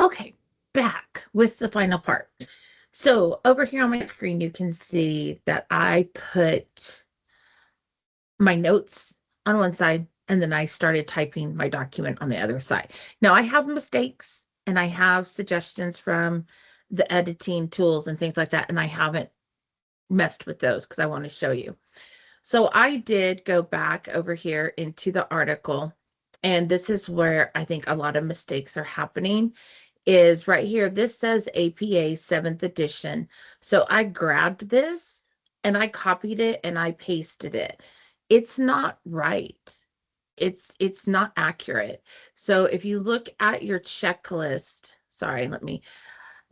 Okay, back with the final part. So over here on my screen, you can see that I put my notes on one side and then I started typing my document on the other side. Now I have mistakes and I have suggestions from the editing tools and things like that, and I haven't messed with those because I want to show you. So I did go back over here into the article, and this is where I think a lot of mistakes are happening. Is right here. This says APA 7th edition. So I grabbed this and I copied it and I pasted it. It's not right. It's not accurate. So if you look at your checklist, sorry,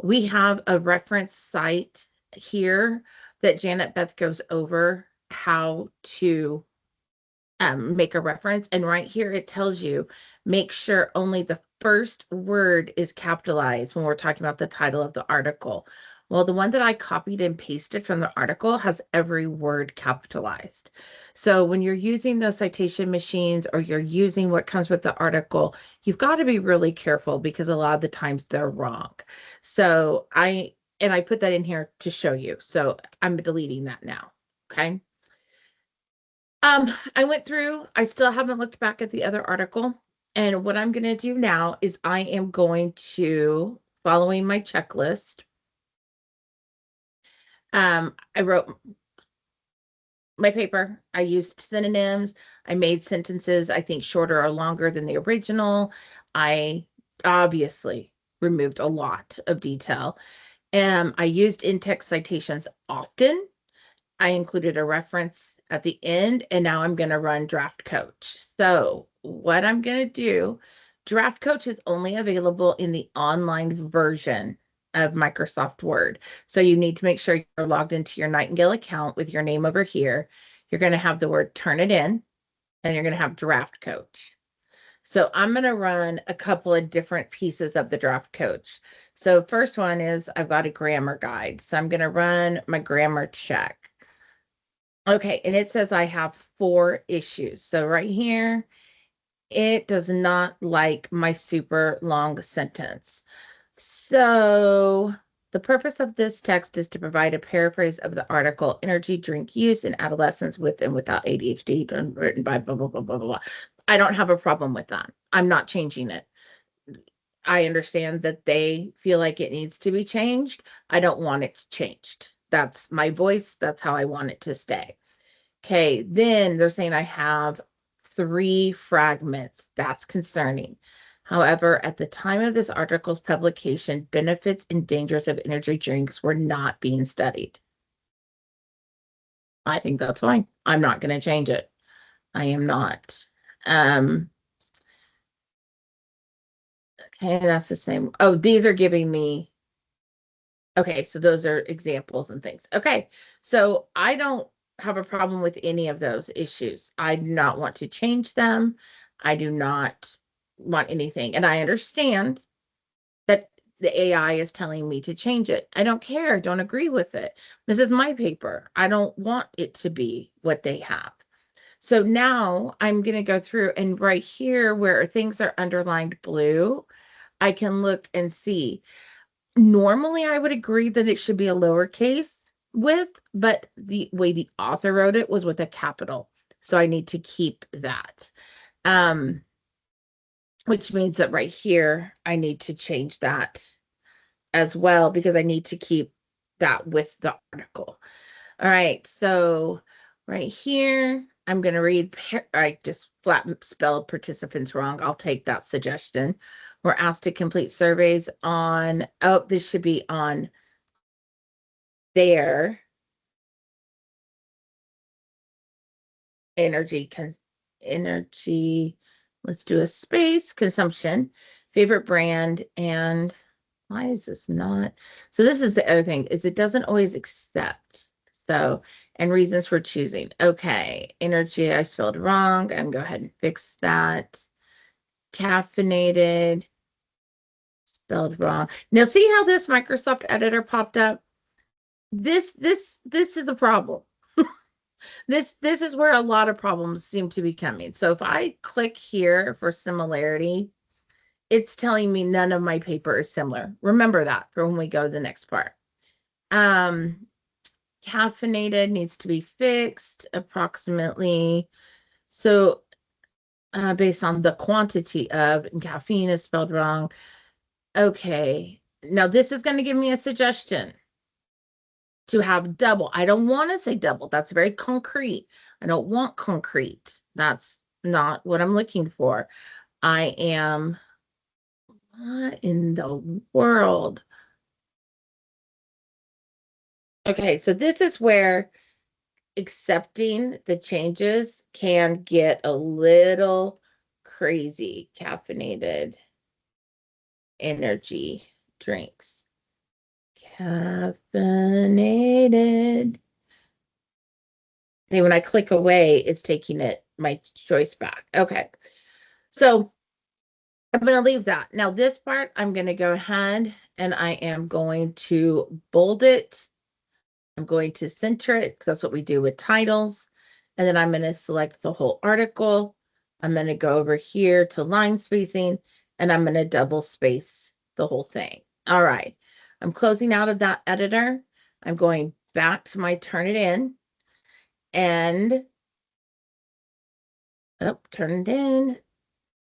we have a reference site here that Janet Beth goes over how to make a reference. And right here, it tells you, make sure only the first word is capitalized when we're talking about the title of the article. Well, the one that I copied and pasted from the article has every word capitalized. So when you're using those citation machines or you're using what comes with the article, you've got to be really careful because a lot of the times they're wrong. So I put that in here to show you. So I'm deleting that now. Okay. I went through, I still haven't looked back at the other article. And what I'm going to do now is I am going to, following my checklist, I wrote my paper. I used synonyms. I made sentences, I think, shorter or longer than the original. I obviously removed a lot of detail. I used in-text citations often. I included a reference at the end, and now I'm going to run Draft Coach. So what I'm going to do, Draft Coach is only available in the online version of Microsoft Word. So you need to make sure you're logged into your Nightingale account with your name over here. You're going to have the word turn it in, and you're going to have Draft Coach. So I'm going to run a couple of different pieces of the Draft Coach. So first one is I've got a grammar guide. So I'm going to run my grammar check. Okay, and it says I have 4 issues. So right here, it does not like my super long sentence. So the purpose of this text is to provide a paraphrase of the article, Energy Drink Use in Adolescents with and Without ADHD, written by blah, blah, blah, blah, blah, blah. I don't have a problem with that. I'm not changing it. I understand that they feel like it needs to be changed. I don't want it changed. That's my voice. That's how I want it to stay. Okay, then they're saying I have 3 fragments. That's concerning. However, at the time of this article's publication, benefits and dangers of energy drinks were not being studied. I think that's fine. I'm not going to change it. I am not. Okay, that's the same. Oh, these are giving me. Okay, so those are examples and things. Okay, so I don't have a problem with any of those issues. I do not want to change them. I do not want anything. And I understand that the AI is telling me to change it. I don't care. I don't agree with it. This is my paper. I don't want it to be what they have. So now I'm going to go through, and right here where things are underlined blue, I can look and see. Normally, I would agree that it should be a lowercase with, but the way the author wrote it was with a capital. So I need to keep that. Which means that right here, I need to change that as well because I need to keep that with the article. All right, so right here, I'm going to read, I just flat spelled participants wrong. I'll take that suggestion. We're asked to complete surveys on, oh, this should be on their energy, let's do a space, consumption, favorite brand, and why is this not? So this is the other thing, is it doesn't always accept. So, and reasons for choosing. Okay, energy, I spelled wrong. I'm going to go ahead and fix that. Caffeinated, spelled wrong. Now see how this Microsoft editor popped up? This is a problem. This is where a lot of problems seem to be coming. So if I click here for similarity, it's telling me none of my paper is similar. Remember that for when we go to the next part. Um, Caffeinated needs to be fixed approximately. So based on the quantity of, and caffeine is spelled wrong. Okay. Now this is going to give me a suggestion to have double. I don't want to say double. That's very concrete. I don't want concrete. That's not what I'm looking for. I am, what in the world? Okay, so this is where accepting the changes can get a little crazy. Caffeinated energy drinks. Caffeinated. And when I click away, it's taking it my choice back. Okay. So I'm going to leave that. Now this part, I'm going to go ahead and I am going to bold it. I'm going to center it because that's what we do with titles. And then I'm going to select the whole article. I'm going to go over here to line spacing and I'm going to double space the whole thing. All right. I'm closing out of that editor. I'm going back to my Turnitin and Turnitin,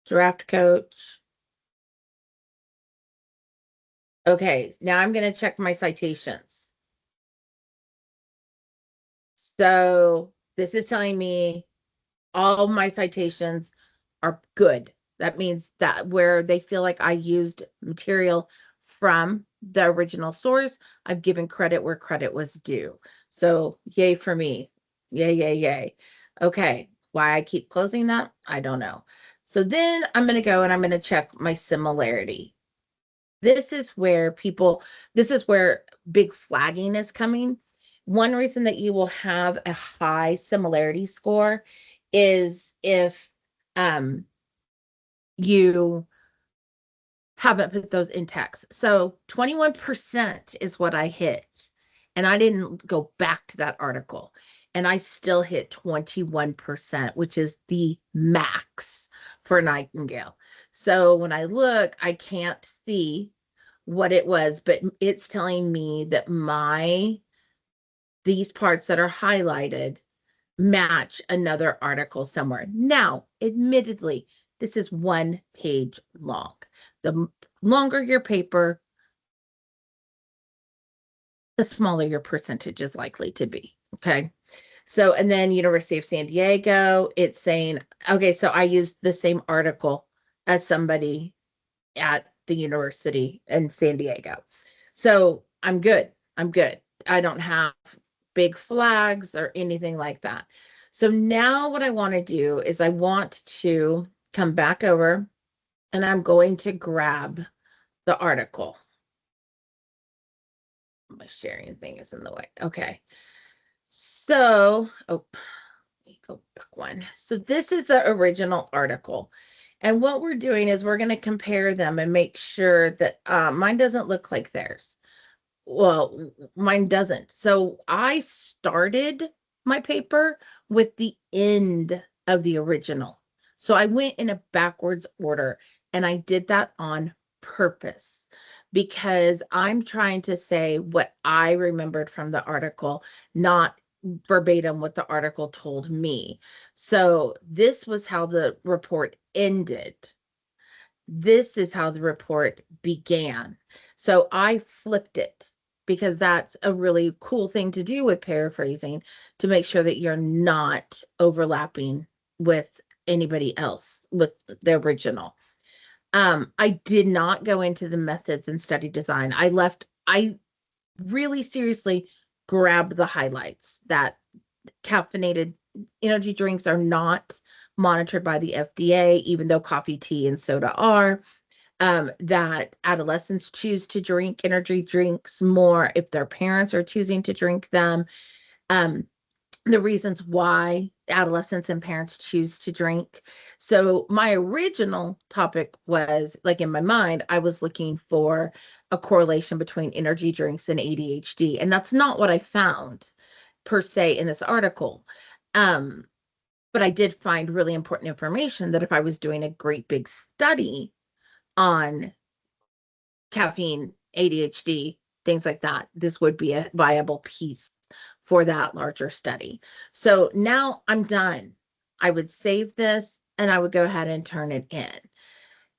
Draft Coach. Okay, now I'm going to check my citations. So this is telling me all my citations are good. That means that where they feel like I used material from the original source, I've given credit where credit was due. So yay for me. Yay, yay, yay. Okay, why I keep closing that, I don't know. So then I'm going to go and I'm going to check my similarity. This is where this is where big flagging is coming. One reason that you will have a high similarity score is if you haven't put those in text. So 21% is what I hit. And I didn't go back to that article. And I still hit 21%, which is the max for Nightingale. So when I look, I can't see what it was, but it's telling me that these parts that are highlighted match another article somewhere. Now, admittedly, this is 1 page long. The longer your paper, the smaller your percentage is likely to be. Okay. So, and then University of San Diego, it's saying, okay, so I used the same article as somebody at the university in San Diego. So I'm good. I'm good. I don't have big flags or anything like that. So now what I want to do is I want to come back over and I'm going to grab the article. My sharing thing is in the way. Okay. So, oh, let me go back one. So this is the original article. And what we're doing is we're going to compare them and make sure that mine doesn't look like theirs. Well, mine doesn't. So I started my paper with the end of the original. So I went in a backwards order and I did that on purpose because I'm trying to say what I remembered from the article, not verbatim what the article told me. So this was how the report ended. This is how the report began. So I flipped it because that's a really cool thing to do with paraphrasing to make sure that you're not overlapping with anybody else with the original. I did not go into the methods and study design. I really seriously grabbed the highlights that caffeinated energy drinks are not monitored by the FDA, even though coffee, tea, and soda are. That adolescents choose to drink energy drinks more if their parents are choosing to drink them. Um, the reasons why adolescents and parents choose to drink. So my original topic was like in my mind, I was looking for a correlation between energy drinks and ADHD, and that's not what I found per se in this article. Um, but I did find really important information that if I was doing a great big study on caffeine, ADHD, things like that, this would be a viable piece for that larger study. So now I'm done. I would save this and I would go ahead and turn it in.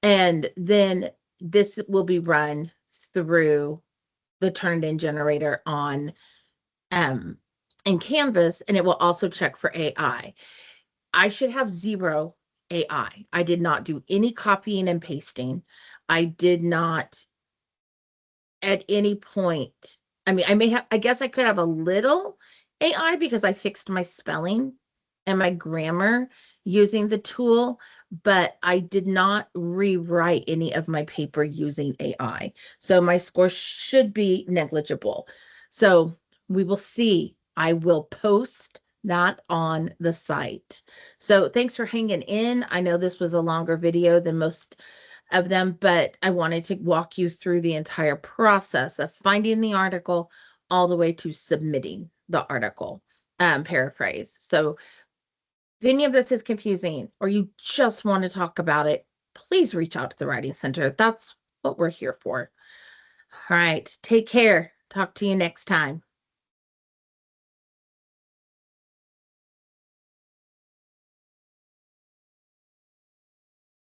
And then this will be run through the turn it in generator on in Canvas, and it will also check for AI. I should have zero AI. I did not do any copying and pasting. I did not at any point. I mean, I guess I could have a little AI because I fixed my spelling and my grammar using the tool, but I did not rewrite any of my paper using AI. So my score should be negligible. So we will see. I will post that on the site. So thanks for hanging in. I know this was a longer video than most of them, but I wanted to walk you through the entire process of finding the article all the way to submitting the article, paraphrase. So if any of this is confusing or you just want to talk about it, please reach out to the Writing Center. That's what we're here for. All right. Take care. Talk to you next time.